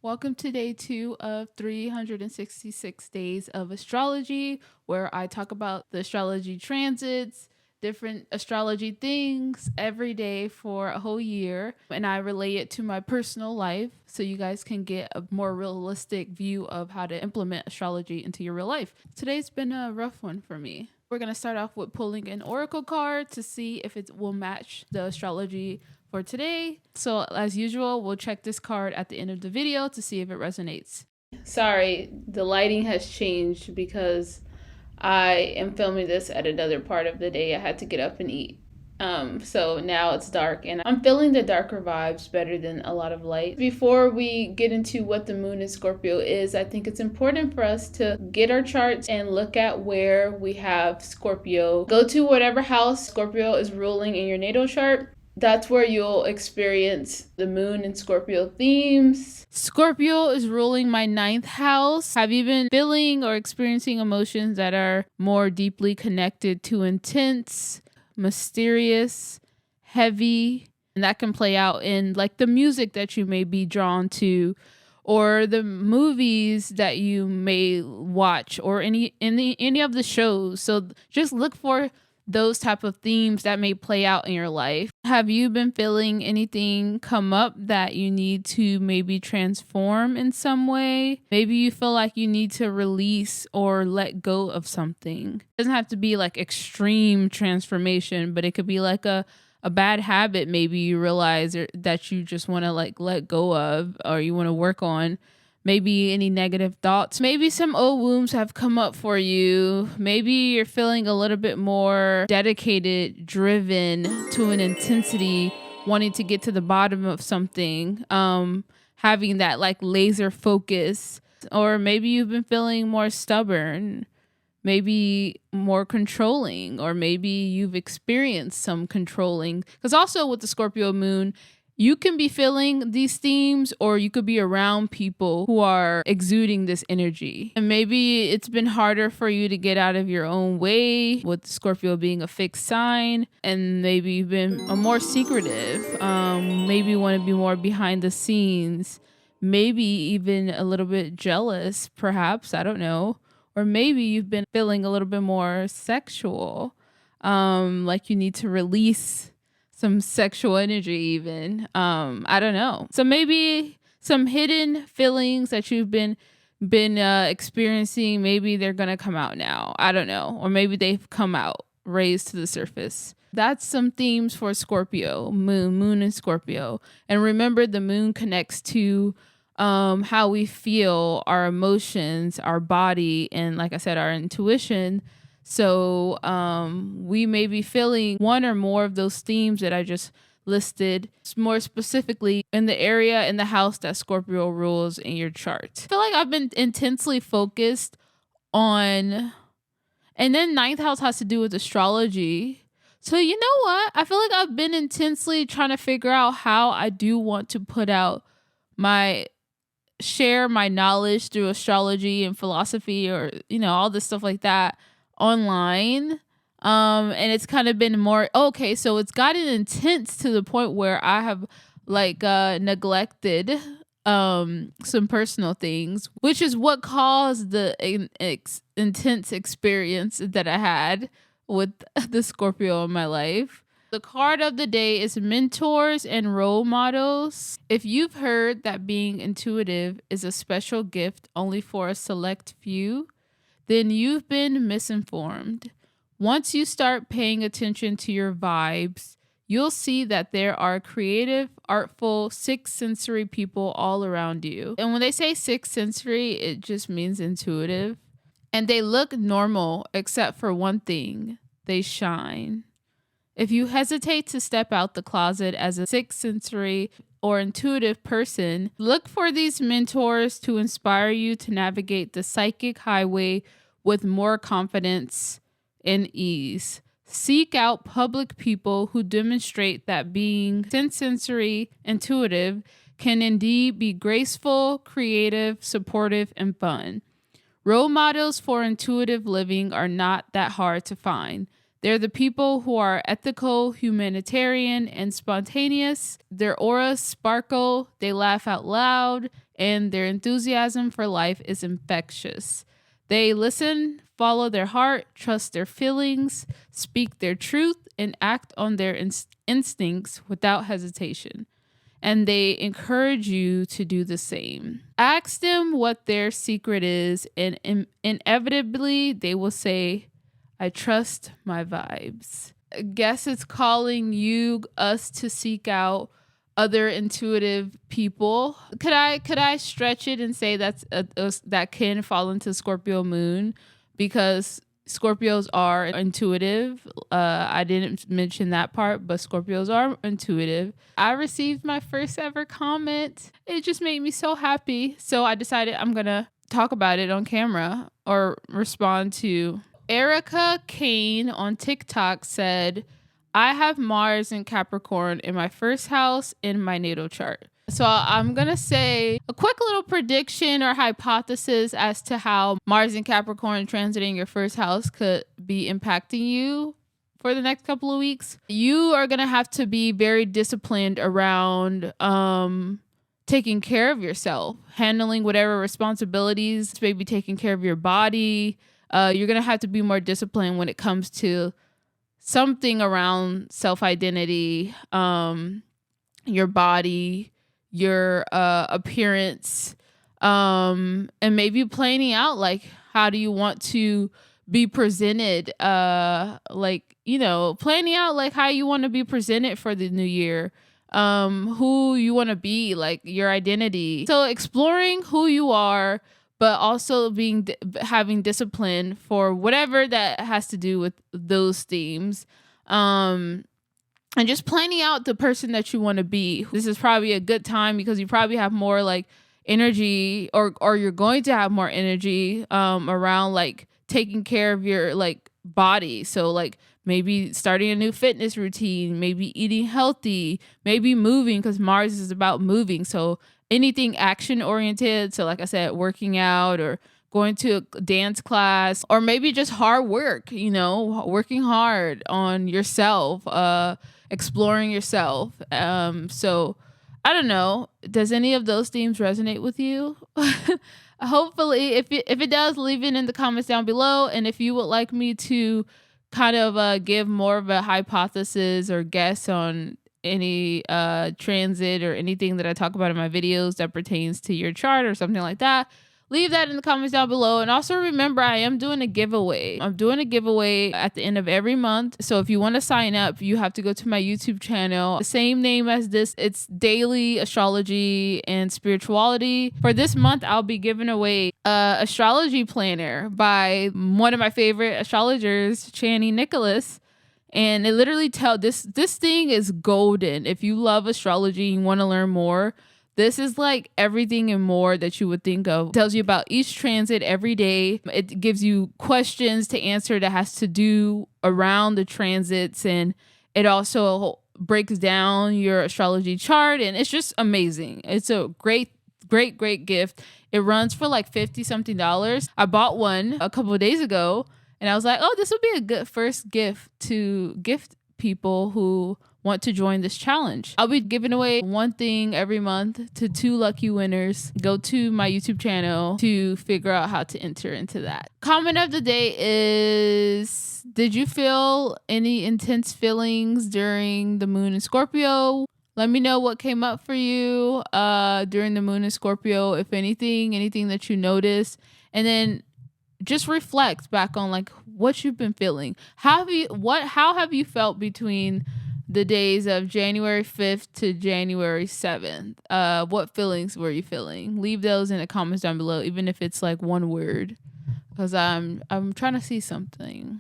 Welcome to day 2 of 366 days of astrology, where I talk about the astrology transits, different astrology things every day for a whole year, and I relate it to my personal life so you guys can get a more realistic view of how to implement astrology into your real life. Today's been a rough one for me. We're going to start off with pulling an oracle card to see if it will match the astrology for today. So as usual, we'll check this card at the end of the video to see if it resonates. Sorry, the lighting has changed because I am filming this at another part of the day. I had to get up and eat. So now it's dark and I'm feeling the darker vibes better than a lot of light. Before we get into what the moon in Scorpio is, I think it's important for us to get our charts and look at where we have Scorpio. Go to whatever house Scorpio is ruling in your natal chart. That's where you'll experience the moon and Scorpio themes. Scorpio is ruling my 9th house. Have you been feeling or experiencing emotions that are more deeply connected to intense, mysterious, heavy? And that can play out in like the music that you may be drawn to, or the movies that you may watch, or any of the shows. So just look for those type of themes that may play out in your life. Have you been feeling anything come up that you need to maybe transform in some way? Maybe you feel like you need to release or let go of something. It doesn't have to be like extreme transformation, but it could be like a bad habit maybe you realize that you just want to like let go of, or you want to work on. Maybe any negative thoughts. Maybe some old wounds have come up for you. Maybe you're feeling a little bit more dedicated, driven to an intensity, wanting to get to the bottom of something, having that like laser focus. Or maybe you've been feeling more stubborn, maybe more controlling, or maybe you've experienced some controlling. Because also with the Scorpio moon, you can be feeling these themes, or you could be around people who are exuding this energy. And maybe it's been harder for you to get out of your own way with Scorpio being a fixed sign. And maybe you've been more secretive. Maybe you want to be more behind the scenes. Maybe even a little bit jealous, perhaps. I don't know. Or maybe you've been feeling a little bit more sexual. Like you need to release some sexual energy even. I don't know. So maybe some hidden feelings that you've been experiencing, maybe they're gonna come out now. I don't know. Or maybe they've come out, raised to the surface. That's some themes for Scorpio, moon and Scorpio. And remember, the moon connects to how we feel, our emotions, our body, and like I said, our intuition. So we may be feeling one or more of those themes that I just listed, more specifically in the area in the house that Scorpio rules in your chart. I feel like I've been intensely focused on, and then 9th house has to do with astrology. So you know what? I feel like I've been intensely trying to figure out how I do want to put out share my knowledge through astrology and philosophy, or all this stuff like that online. And it's kind of been more so it's gotten intense to the point where I have like neglected some personal things, which is what caused the intense experience that I had with the Scorpio in my life. The card of the day is mentors and role models. If you've heard that being intuitive is a special gift only for a select few, then you've been misinformed. Once you start paying attention to your vibes, you'll see that there are creative, artful, sixth sensory people all around you. And when they say sixth sensory, it just means intuitive. And they look normal except for one thing: they shine. If you hesitate to step out the closet as a sixth sensory or intuitive person, look for these mentors to inspire you to navigate the psychic highway with more confidence and ease. Seek out public people who demonstrate that being sensory intuitive can indeed be graceful, creative, supportive, and fun. Role models for intuitive living are not that hard to find. They're the people who are ethical, humanitarian, and spontaneous. Their auras sparkle, they laugh out loud, and their enthusiasm for life is infectious. They listen, follow their heart, trust their feelings, speak their truth, and act on their instincts without hesitation. And they encourage you to do the same. Ask them what their secret is, and inevitably they will say, I trust my vibes. I guess it's calling us to seek out other intuitive people. Could I stretch it and say that can fall into Scorpio moon, because Scorpios are intuitive. I didn't mention that part, but Scorpios are intuitive. I received my first ever comment. It just made me so happy. So I decided I'm going to talk about it on camera or respond to. Erica Kane on TikTok said, I have Mars in Capricorn in my first house in my natal chart. So I'm going to say a quick little prediction or hypothesis as to how Mars in Capricorn transiting your first house could be impacting you for the next couple of weeks. You are going to have to be very disciplined around taking care of yourself, handling whatever responsibilities, maybe taking care of your body. You're going to have to be more disciplined when it comes to something around self-identity, your body, your appearance, and maybe planning out like how do you want to be presented, planning out like how you want to be presented for the new year, who you want to be, like your identity. So exploring who you are, but also having discipline for whatever that has to do with those themes. And just planning out the person that you want to be. This is probably a good time because you probably have more like energy, or you're going to have more energy around like taking care of your like body. So like maybe starting a new fitness routine, maybe eating healthy, maybe moving, because Mars is about moving. So anything action oriented. So like I said, working out or going to a dance class, or maybe just hard work, working hard on yourself, exploring yourself. So I don't know. Does any of those themes resonate with you? Hopefully, if it does, leave it in the comments down below. And if you would like me to kind of give more of a hypothesis or guess on any transit or anything that I talk about in my videos that pertains to your chart or something like that, leave that in the comments down below. And also remember, I am doing a giveaway. I'm doing a giveaway at the end of every month. So if you want to sign up, you have to go to my YouTube channel. The same name as this. It's Daily Astrology and Spirituality. For this month, I'll be giving away a astrology planner by one of my favorite astrologers, Chani Nicholas. And it literally this thing is golden. If you love astrology and want to learn more, this is like everything and more that you would think of. It tells you about each transit every day. It gives you questions to answer that has to do around the transits. And it also breaks down your astrology chart. And it's just amazing. It's a great gift. It runs for like $50 something. I bought one a couple of days ago. And I was like, oh, this would be a good first gift to gift people who want to join this challenge. I'll be giving away one thing every month to 2 lucky winners. Go to my YouTube channel to figure out how to enter into that. Comment of the day is, did you feel any intense feelings during the moon in Scorpio? Let me know what came up for you during the moon in Scorpio, if anything that you noticed. And then just reflect back on like what you've been feeling. How have you felt between the days of January 5th to January 7th? What feelings were you feeling? Leave those in the comments down below, even if it's like one word, because I'm trying to see something.